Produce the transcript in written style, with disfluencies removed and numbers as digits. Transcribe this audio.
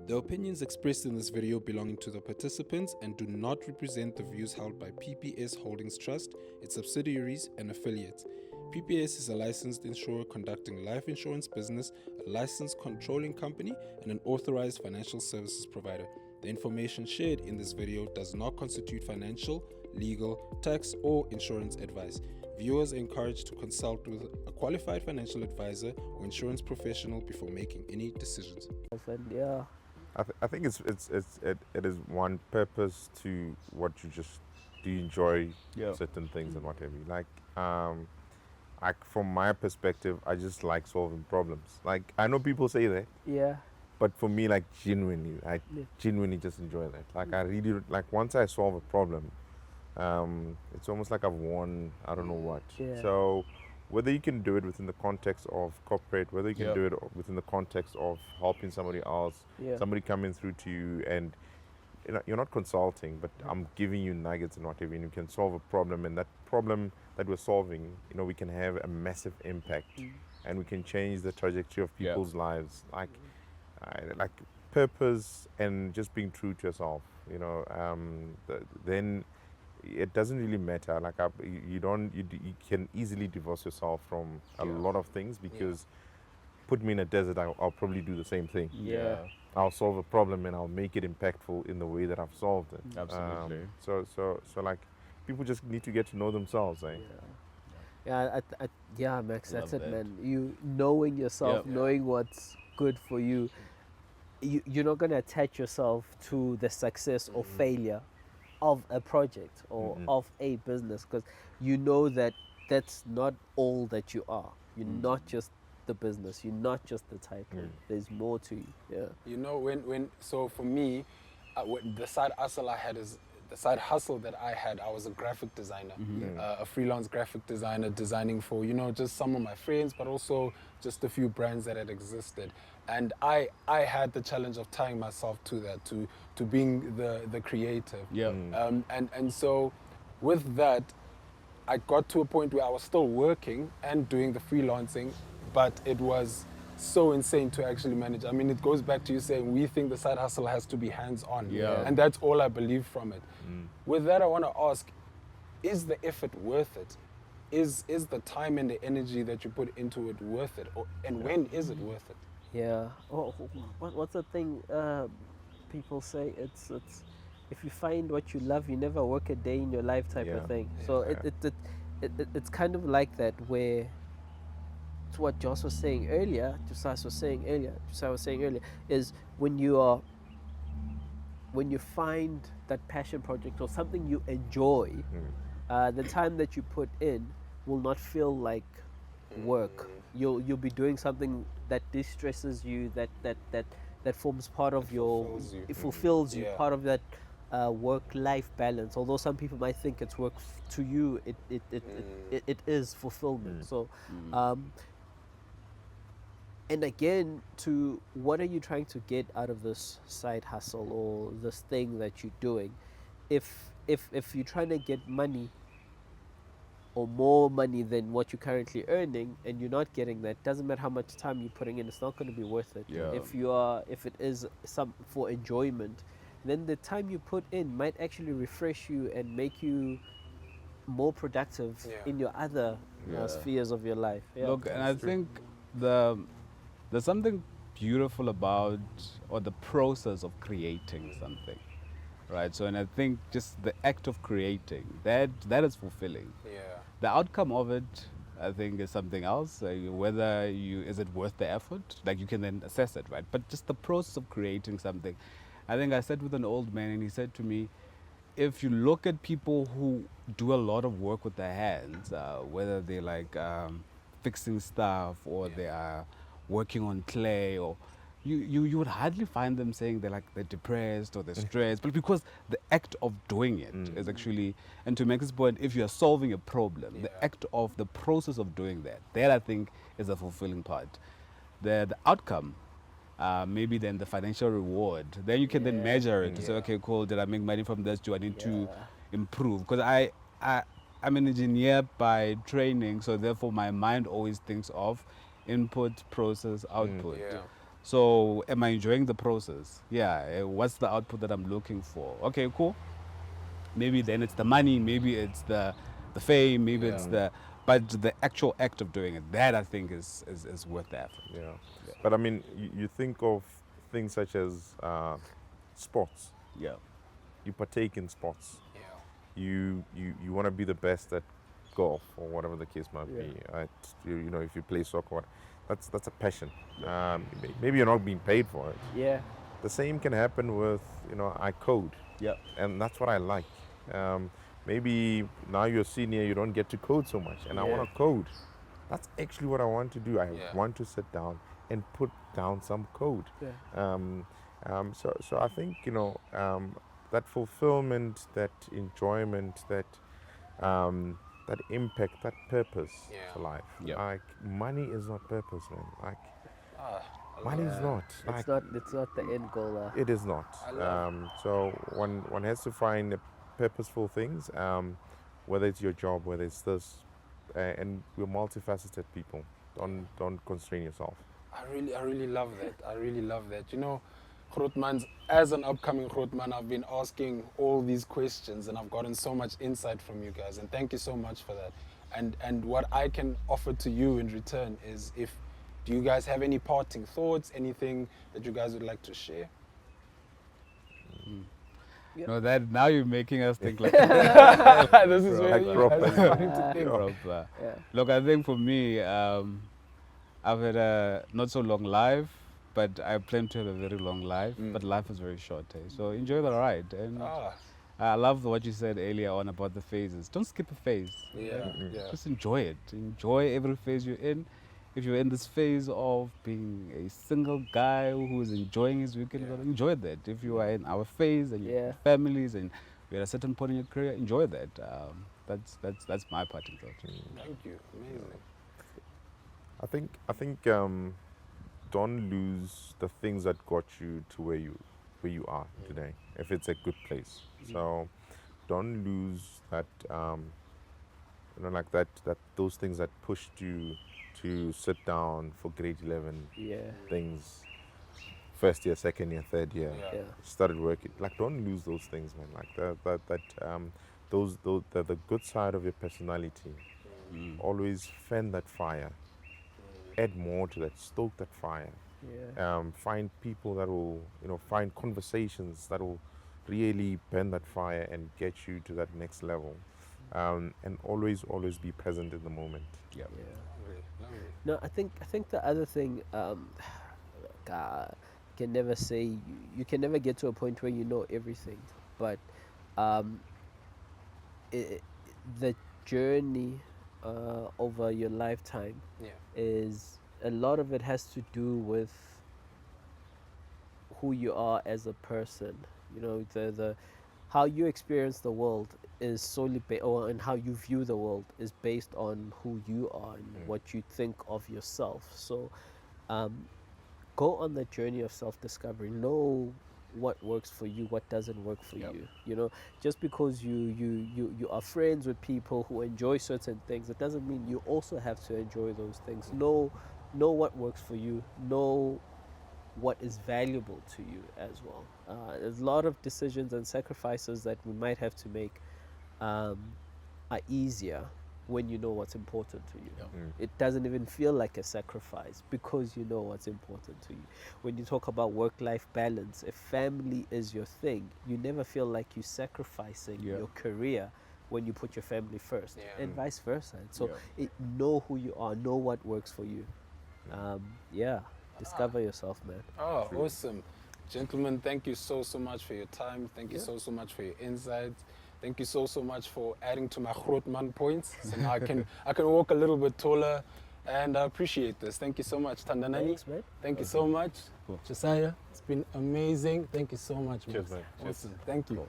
The opinions expressed in this video belong to the participants and do not represent the views held by PPS Holdings Trust, its subsidiaries, and affiliates. PPS is a licensed insurer conducting life insurance business, a licensed controlling company, and an authorized financial services provider. The information shared in this video does not constitute financial, legal, tax, or insurance advice. Viewers are encouraged to consult with a qualified financial advisor or insurance professional before making any decisions. And yeah, I think it is one purpose to what you just do. You enjoy certain things and whatever. Like from my perspective, I just like solving problems. Like I know people say that, yeah, but for me, like genuinely, I genuinely just enjoy that. Like I really like once I solve a problem, it's almost like I've won. I don't know what. Yeah. So whether you can do it within the context of corporate, whether you can do it within the context of helping somebody else, somebody coming through to you, and you're not consulting, but I'm giving you nuggets and whatever, and you can solve a problem, and that problem that we're solving, we can have a massive impact, and we can change the trajectory of people's lives, like purpose and just being true to yourself. Then it doesn't really matter. Like you can easily divorce yourself from a lot of things because put me in a desert, I'll probably do the same thing. I'll solve a problem and I'll make it impactful in the way that I've solved it. Absolutely. So like people just need to get to know themselves, eh? Yeah, Max, that's Love it, that. man. You knowing yourself, knowing what's good for you. You're not going to attach yourself to the success or failure of a project or of a business, because you know that that's not all that you are. You're not just the business. You're not just the title. There's more to you. Yeah. So for me, the side hustle I had is the side hustle that I had. I was a graphic designer, a freelance graphic designer, designing for just some of my friends, but also just a few brands that had existed. And I had the challenge of tying myself to that, to being the creative. And so with that, I got to a point where I was still working and doing the freelancing, but it was so insane to actually manage. I mean, it goes back to you saying we think the side hustle has to be hands-on. And that's all I believe from it. With that, I want to ask, is the effort worth it? Is the time and the energy that you put into it worth it? And when is it worth it? Yeah. Oh, what's the thing people say? It's if you find what you love, you never work a day in your life type of thing. So it's kind of like that, where it's what Joss was saying earlier, Josiah was saying earlier, is when you find that passion project or something you enjoy, the time that you put in will not feel like work. You'll be doing something that distresses you, that forms part of it fulfills you, part of that work-life balance. Although some people might think it's work, to you it is fulfillment. So and again, to what are you trying to get out of this side hustle or this thing that you're doing? If you're trying to get money or more money than what you're currently earning, and you're not getting that, doesn't matter how much time you're putting in, it's not going to be worth it. If it is some for enjoyment, then the time you put in might actually refresh you and make you more productive in your other spheres of your life. Look, and I think there's something beautiful about, or the process of creating something, right? So, and I think just the act of creating, that is fulfilling. The outcome of it, I think, is something else. Is it worth the effort? Like, you can then assess it, right? But just the process of creating something. I think I sat with an old man and he said to me, if you look at people who do a lot of work with their hands, whether they're like fixing stuff or they are working on clay, or you would hardly find them saying they're depressed or they're stressed, but because the act of doing it is actually, and to Max's point, if you're solving a problem, the act of the process of doing that I think is a fulfilling part. The outcome, maybe then the financial reward, then you can then measure it to say, okay, cool, did I make money from this? Do I need to improve? Because I'm an engineer by training, so therefore my mind always thinks of input, process, output. So am I enjoying the process? Yeah. What's the output that I'm looking for? Okay, cool. Maybe then it's the money, maybe it's the fame, maybe it's but the actual act of doing it, that I think is worth the effort. Yeah. But I mean, you think of things such as sports. Yeah. You partake in sports. Yeah. You want to be the best at golf or whatever the case might be. You know, if you play soccer, that's a passion. Maybe you're not being paid for it. Yeah. The same can happen with, you know, I code. Yeah. And that's what I like. Maybe now you're senior, you don't get to code so much, and I want to code. That's actually what I want to do. I want to sit down and put down some code. Yeah. So I think, you know, that fulfillment, that enjoyment, that impact, that purpose to life. Yeah. Like, money is not purpose, man. Like, money is not. Like, It's not the end goal. it is not. So one has to find purposeful things, whether it's your job, whether it's this, and we're multifaceted people. Don't constrain yourself. I really love that. I really love that. You know, Grootmans, as an upcoming Grootman, I've been asking all these questions and I've gotten so much insight from you guys, and thank you so much for that. And what I can offer to you in return is, do you guys have any parting thoughts, anything that you guys would like to share? No, that now you're making us think like This is where Like you proper. guys are starting to think. proper. Yeah. Look, I think for me, I've had a not so long life, but I plan to have a very long life. But life is very short, so enjoy the ride. And I love what you said earlier on about the phases. Don't skip a phase. Yeah. Just enjoy it. Enjoy every phase you're in. If you're in this phase of being a single guy who is enjoying his weekend, enjoy that. If you are in our phase and you have families and you're at a certain point in your career, enjoy that. That's my parting thought. Thank you. Amazing. I think don't lose the things that got you to where you are today. If it's a good place, so don't lose that. You know, like that those things that pushed you to sit down for grade 11 things, first year, second year, third year, started working. Like, don't lose those things, man. Like those the good side of your personality. Always fan that fire. Add more to that. Stoke that fire. Find people that will, you know, find conversations that will really burn that fire and get you to that next level. And always be present in the moment. Yeah. No, I think the other thing, can never say you can never get to a point where you know everything, but the journey over your lifetime is a lot of it has to do with who you are as a person. You know, the how you experience the world is solely and how you view the world is based on who you are and what you think of yourself. So go on the journey of self-discovery. Know what works for you, what doesn't work for you. You know, just because you are friends with people who enjoy certain things, it doesn't mean you also have to enjoy those things. Know what works for you. Know what is valuable to you as well. There's a lot of decisions and sacrifices that we might have to make are easier when you know what's important to you. It doesn't even feel like a sacrifice because you know what's important to you. When you talk about work-life balance, if family is your thing, you never feel like you're sacrificing your career when you put your family first, and vice versa. So know who you are, know what works for you. Discover yourself, man. Oh, awesome. Gentlemen, thank you so much for your time. Thank you so much for your insights. Thank you so much for adding to my Grootman points. So now I can walk a little bit taller, and I appreciate this. Thank you so much, Tandanani. Thanks, man. Thank you so much. Cool. Josiah, it's been amazing. Thank you so much, man. Cheers, man. Awesome. Thank you.